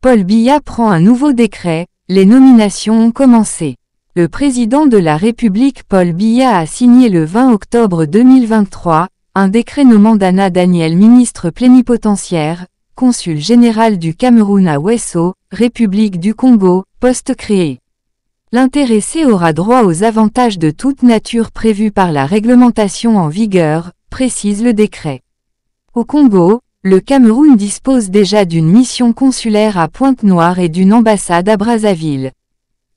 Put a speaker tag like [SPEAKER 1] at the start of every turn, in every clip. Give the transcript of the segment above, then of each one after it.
[SPEAKER 1] Paul Biya prend un nouveau décret, les nominations ont commencé. Le président de la République Paul Biya a signé le 20 octobre 2023, un décret nommant Dana Daniel ministre plénipotentiaire, consul général du Cameroun à Wesso, République du Congo, poste créé. L'intéressé aura droit aux avantages de toute nature prévus par la réglementation en vigueur, précise le décret. Au Congo, le Cameroun dispose déjà d'une mission consulaire à Pointe-Noire et d'une ambassade à Brazzaville.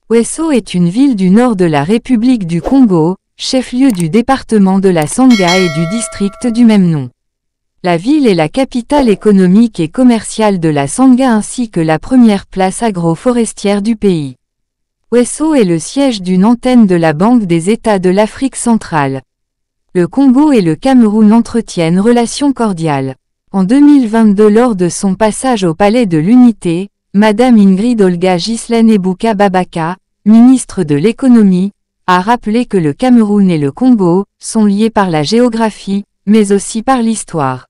[SPEAKER 1] Wesso est une ville du nord de la République du Congo, chef-lieu du département de la Sangha et du district du même nom. La ville est la capitale économique et commerciale de la Sangha ainsi que la première place agro-forestière du pays. Wesso est le siège d'une antenne de la Banque des États de l'Afrique centrale. Le Congo et le Cameroun entretiennent relations cordiales. En 2022 lors de son passage au Palais de l'Unité, Madame Ingrid Olga Ghislaine Ebuka Babaka, ministre de l'Économie, a rappelé que le Cameroun et le Congo sont liés par la géographie, mais aussi par l'histoire.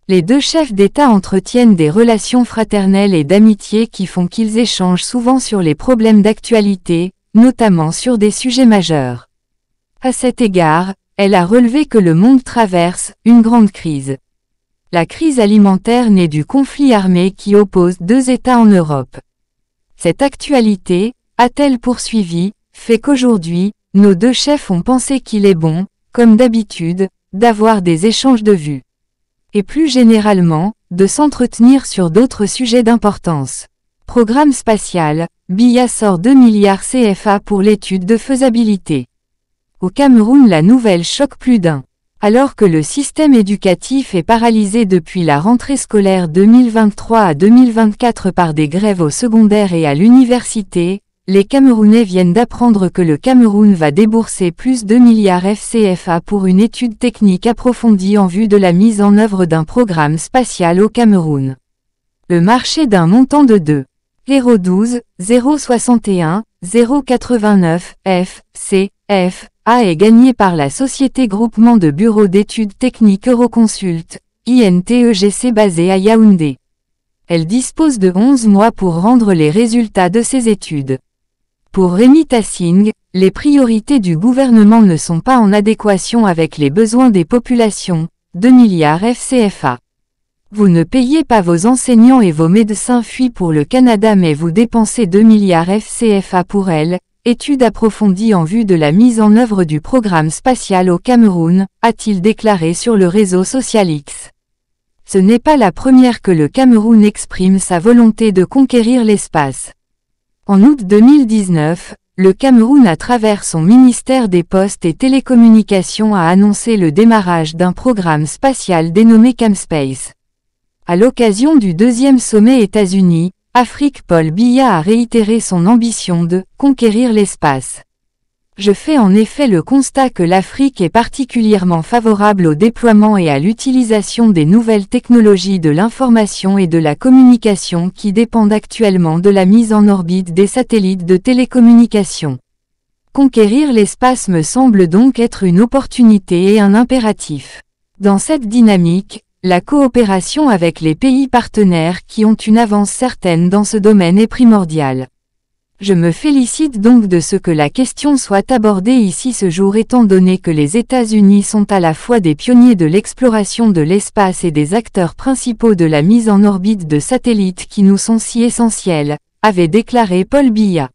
[SPEAKER 1] Les deux chefs d'État entretiennent des relations fraternelles et d'amitié qui font qu'ils échangent souvent sur les problèmes d'actualité, notamment sur des sujets majeurs. À cet égard, elle a relevé que le monde traverse une grande crise. La crise alimentaire naît du conflit armé qui oppose deux États en Europe. Cette actualité, a-t-elle poursuivi, fait qu'aujourd'hui, nos deux chefs ont pensé qu'il est bon, comme d'habitude, d'avoir des échanges de vues. Et plus généralement, de s'entretenir sur d'autres sujets d'importance. Programme spatial, Biya sort 2 milliards CFA pour l'étude de faisabilité. Au Cameroun la nouvelle choque plus d'un. Alors que le système éducatif est paralysé depuis la rentrée scolaire 2023 à 2024 par des grèves au secondaire et à l'université, les Camerounais viennent d'apprendre que le Cameroun va débourser plus de milliards FCFA pour une étude technique approfondie en vue de la mise en œuvre d'un programme spatial au Cameroun. Le marché d'un montant de 2,12, 0,61, 0,89 FCF A est gagné par la société Groupement de Bureaux d'études techniques Euroconsult, INTEGC basée à Yaoundé. Elle dispose de 11 mois pour rendre les résultats de ses études. Pour Rémi Tassing, les priorités du gouvernement ne sont pas en adéquation avec les besoins des populations, 2 milliards FCFA. Vous ne payez pas vos enseignants et vos médecins fuient pour le Canada mais vous dépensez 2 milliards FCFA pour elle. Étude approfondie en vue de la mise en œuvre du programme spatial au Cameroun, a-t-il déclaré sur le réseau social X. Ce n'est pas la première que le Cameroun exprime sa volonté de conquérir l'espace. En août 2019, le Cameroun à travers son ministère des Postes et Télécommunications a annoncé le démarrage d'un programme spatial dénommé CamSpace. À l'occasion du deuxième sommet États-Unis, Afrique Paul Biya a réitéré son ambition de « conquérir l'espace ». Je fais en effet le constat que l'Afrique est particulièrement favorable au déploiement et à l'utilisation des nouvelles technologies de l'information et de la communication qui dépendent actuellement de la mise en orbite des satellites de télécommunication. Conquérir l'espace me semble donc être une opportunité et un impératif. Dans cette dynamique, la coopération avec les pays partenaires qui ont une avance certaine dans ce domaine est primordiale. Je me félicite donc de ce que la question soit abordée ici ce jour étant donné que les États-Unis sont à la fois des pionniers de l'exploration de l'espace et des acteurs principaux de la mise en orbite de satellites qui nous sont si essentiels, avait déclaré Paul Biya.